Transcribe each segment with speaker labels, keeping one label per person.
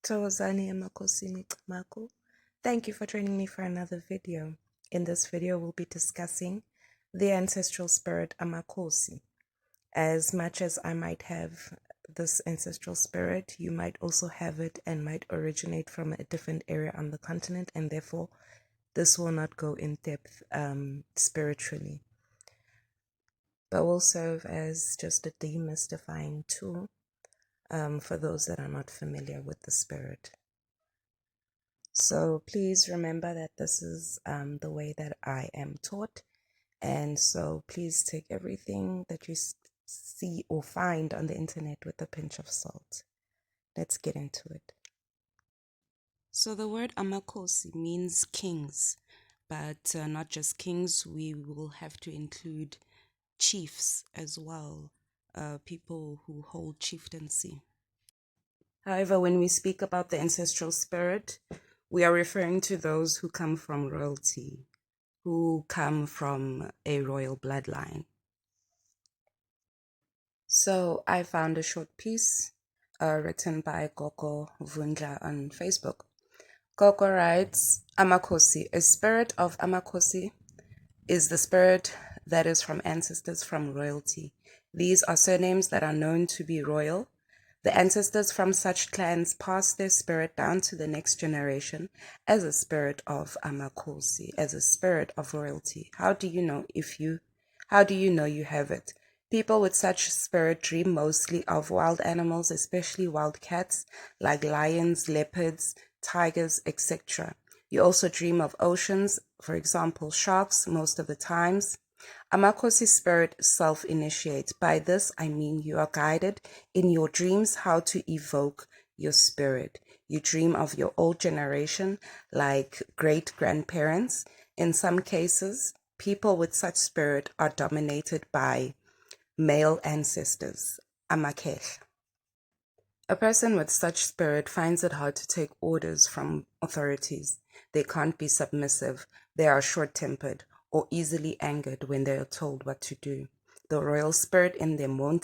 Speaker 1: Tawazani Amakosi Mako. Thank you for joining me for another video. In this video, we'll be discussing the ancestral spirit Amakosi. As much as I might have this ancestral spirit, you might also have it and might originate from a different area on the continent, and therefore this will not go in depth spiritually, but will serve as just a demystifying tool for those that are not familiar with the spirit. So please remember that this is the way that I am taught. And so please take everything that you see or find on the internet with a pinch of salt. Let's get into it. So the word Amakosi means kings, but not just kings. We will have to include chiefs as well, people who hold chieftaincy. However, when we speak about the ancestral spirit, we are referring to those who come from royalty, who come from a royal bloodline. So I found a short piece written by Gogo Vundla on Facebook. Gogo writes, Amakosi, a spirit of Amakosi is the spirit that is from ancestors from royalty. These are surnames that are known to be royal. The ancestors from such clans pass their spirit down to the next generation as a spirit of Amakosi, as a spirit of royalty. How do you know you have it? People with such spirit dream mostly of wild animals, especially wild cats like lions, leopards, tigers, etc. You also dream of oceans, for example, sharks most of the times. Amakosi spirit self-initiates. By this, I mean you are guided in your dreams how to evoke your spirit. You dream of your old generation, like great-grandparents. In some cases, people with such spirit are dominated by male ancestors, AMAKHOSI. A person with such spirit finds it hard to take orders from authorities. They can't be submissive. They are short-tempered or easily angered when they are told what to do. The royal spirit in them don't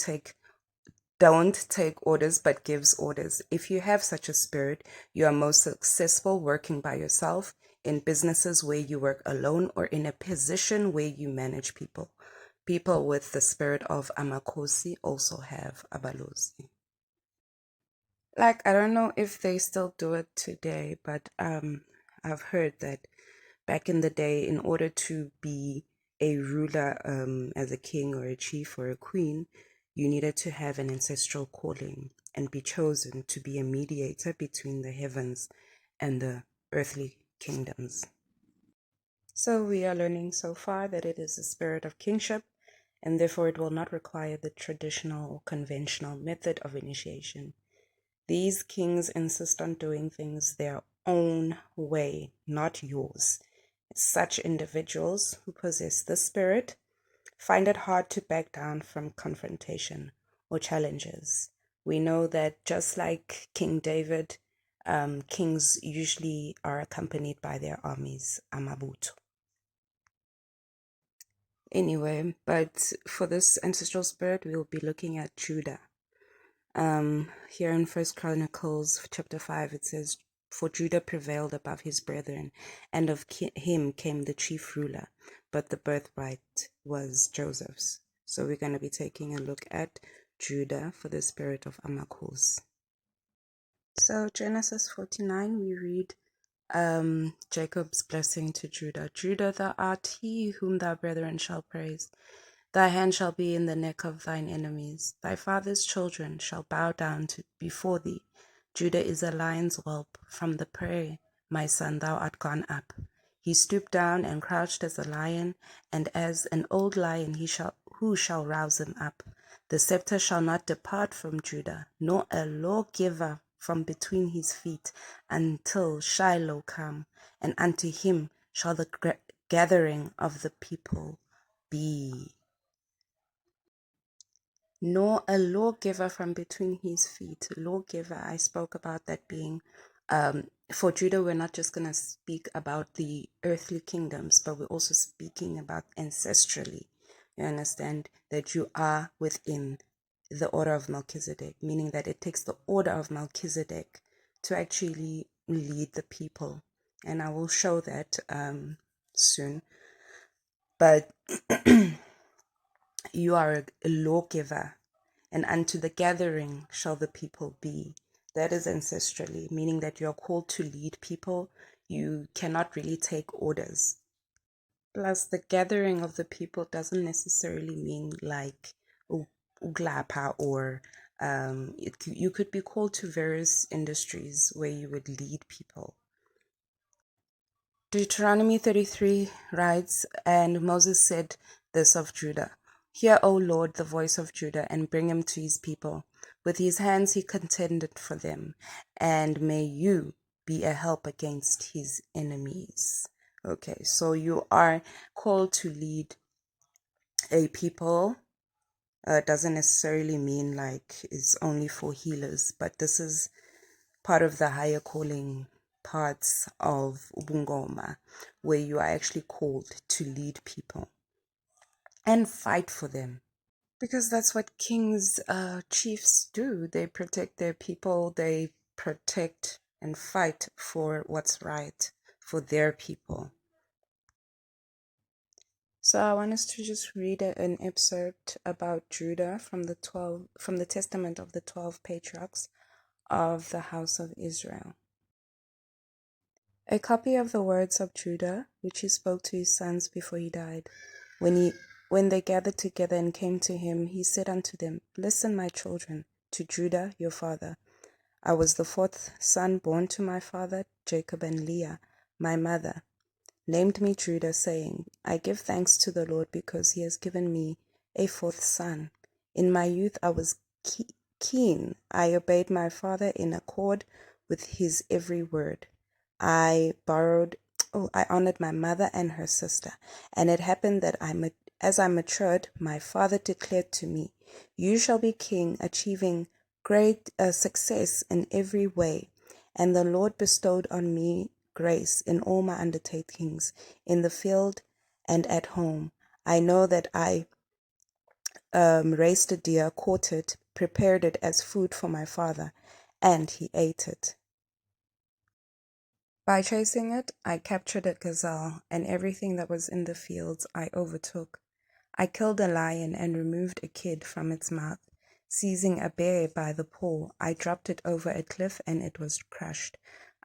Speaker 1: take orders but gives orders. If you have such a spirit, you are most successful working by yourself, in businesses where you work alone, or in a position where you manage people. People with the spirit of Amakosi also have abalozi. Like, I don't know if they still do it today, but I've heard that back in the day, in order to be a ruler, as a king or a chief or a queen, you needed to have an ancestral calling and be chosen to be a mediator between the heavens and the earthly kingdoms. So we are learning so far that it is a spirit of kingship, and therefore it will not require the traditional or conventional method of initiation. These kings insist on doing things their own way, not yours. Such individuals who possess this spirit find it hard to back down from confrontation or challenges. We know that just like King David, kings usually are accompanied by their armies, amabutho. Anyway, but for this ancestral spirit, we'll be looking at Judah. Here in First Chronicles chapter 5, it says, "For Judah prevailed above his brethren, and of him came the chief ruler, but the birthright was Joseph's." So we're going to be taking a look at Judah for the spirit of Amakosi. So Genesis 49, we read Jacob's blessing to Judah. "Judah, thou art he whom thy brethren shall praise. Thy hand shall be in the neck of thine enemies. Thy father's children shall bow down before thee. Judah is a lion's whelp. From the prey, my son, thou art gone up. He stooped down and crouched as a lion, and as an old lion who shall rouse him up? The scepter shall not depart from Judah, nor a lawgiver from between his feet, until Shiloh come, and unto him shall the gathering of the people be." Nor a lawgiver from between his feet. Lawgiver, I spoke about that being, for Judah, we're not just going to speak about the earthly kingdoms, but we're also speaking about ancestrally. You understand that you are within the order of Melchizedek, meaning that it takes the order of Melchizedek to actually lead the people. And I will show that soon. But you are a lawgiver, and unto the gathering shall the people be. That is ancestrally, meaning that you are called to lead people. You cannot really take orders. Plus, the gathering of the people doesn't necessarily mean like uglapa or you could be called to various industries where you would lead people. Deuteronomy 33 writes, "And Moses said this of Judah, Hear, O Lord, the voice of Judah, and bring him to his people. With his hands he contended for them, and may you be a help against his enemies." Okay, so you are called to lead a people. Doesn't necessarily mean like it's only for healers, but this is part of the higher calling parts of Ubungoma, where you are actually called to lead people and fight for them. Because that's what kings, chiefs do. They protect their people, they protect and fight for what's right for their people. So I want us to just read an excerpt about Judah from the Testament of the 12 patriarchs of the house of Israel. A copy of the words of Judah, which he spoke to his sons before he died. When they gathered together and came to him, he said unto them, Listen, my children, to Judah your father. I was the fourth son born to my father, Jacob, and Leah, my mother, named me Judah, saying, I give thanks to the Lord because he has given me a fourth son. In my youth I was keen. I obeyed my father in accord with his every word. I honored my mother and her sister. And it happened that as I matured, my father declared to me, You shall be king, achieving great success in every way. And the Lord bestowed on me grace in all my undertakings, in the field and at home. I know that I raised a deer, caught it, prepared it as food for my father, and he ate it. By chasing it, I captured a gazelle, and everything that was in the fields I overtook. I killed a lion and removed a kid from its mouth. Seizing a bear by the paw, I dropped it over a cliff and it was crushed.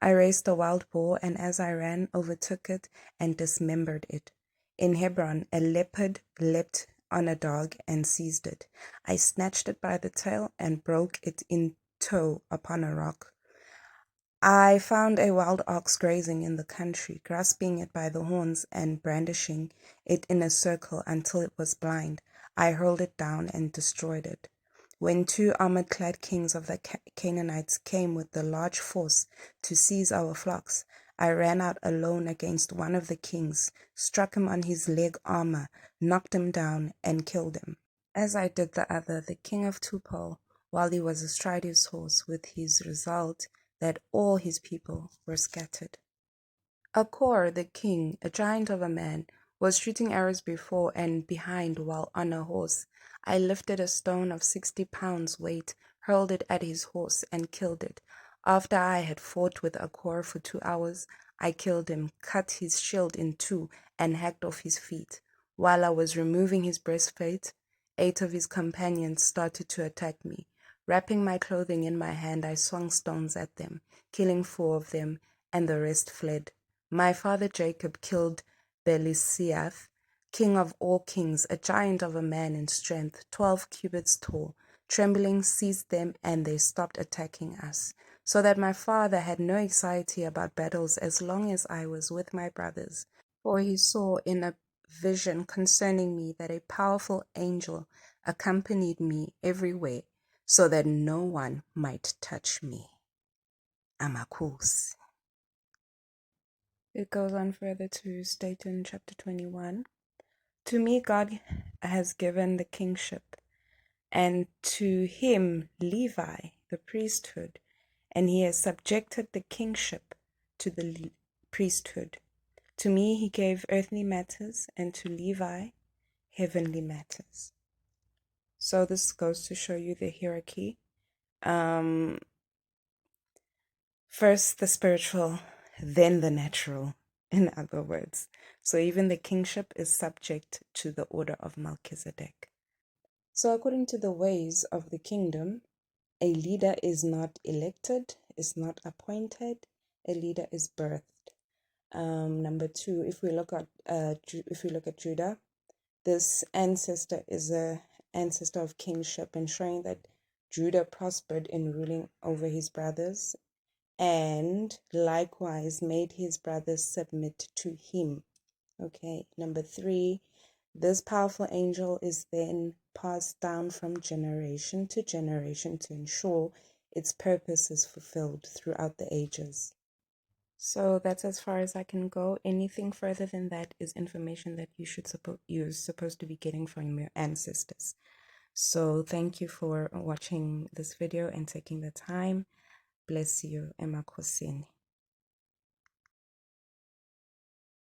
Speaker 1: I raced a wild boar, and as I ran, overtook it and dismembered it. In Hebron, a leopard leapt on a dog and seized it. I snatched it by the tail and broke it in two upon a rock. I found a wild ox grazing in the country, grasping it by the horns and brandishing it in a circle until it was blind. I hurled it down and destroyed it. When 2 armored-clad kings of the Canaanites came with a large force to seize our flocks, I ran out alone against one of the kings, struck him on his leg armor, knocked him down, and killed him. As I did the other, the king of Tupel, while he was astride his horse, with his result that all his people were scattered. Akor, the king, a giant of a man, was shooting arrows before and behind while on a horse. I lifted a stone of 60 pounds weight, hurled it at his horse, and killed it. After I had fought with Akor for 2 hours, I killed him, cut his shield in two, and hacked off his feet. While I was removing his breastplate, 8 of his companions started to attack me. Wrapping my clothing in my hand, I swung stones at them, killing 4 of them, and the rest fled. My father Jacob killed Belisiath, king of all kings, a giant of a man in strength, 12 cubits tall. Trembling seized them, and they stopped attacking us, so that my father had no anxiety about battles as long as I was with my brothers. For he saw in a vision concerning me that a powerful angel accompanied me everywhere, so that no one might touch me. Amakosi. It goes on further to state in chapter 21, To me God has given the kingship, and to him Levi the priesthood, and he has subjected the kingship to the priesthood. To me he gave earthly matters, and to Levi heavenly matters. So this goes to show you the hierarchy. First the spiritual, then the natural, in other words. So even the kingship is subject to the order of Melchizedek. So according to the ways of the kingdom, a leader is not elected, is not appointed. A leader is birthed. Number two, if we look at Judah, this ancestor is a ancestor of kingship, ensuring that Judah prospered in ruling over his brothers, and likewise made his brothers submit to him. Okay, number three, this powerful angel is then passed down from generation to generation to ensure its purpose is fulfilled throughout the ages. So that's as far as I can go. Anything further than that is information that you're supposed to be getting from your ancestors. So thank you for watching this video and taking the time. Bless you, Amakosi.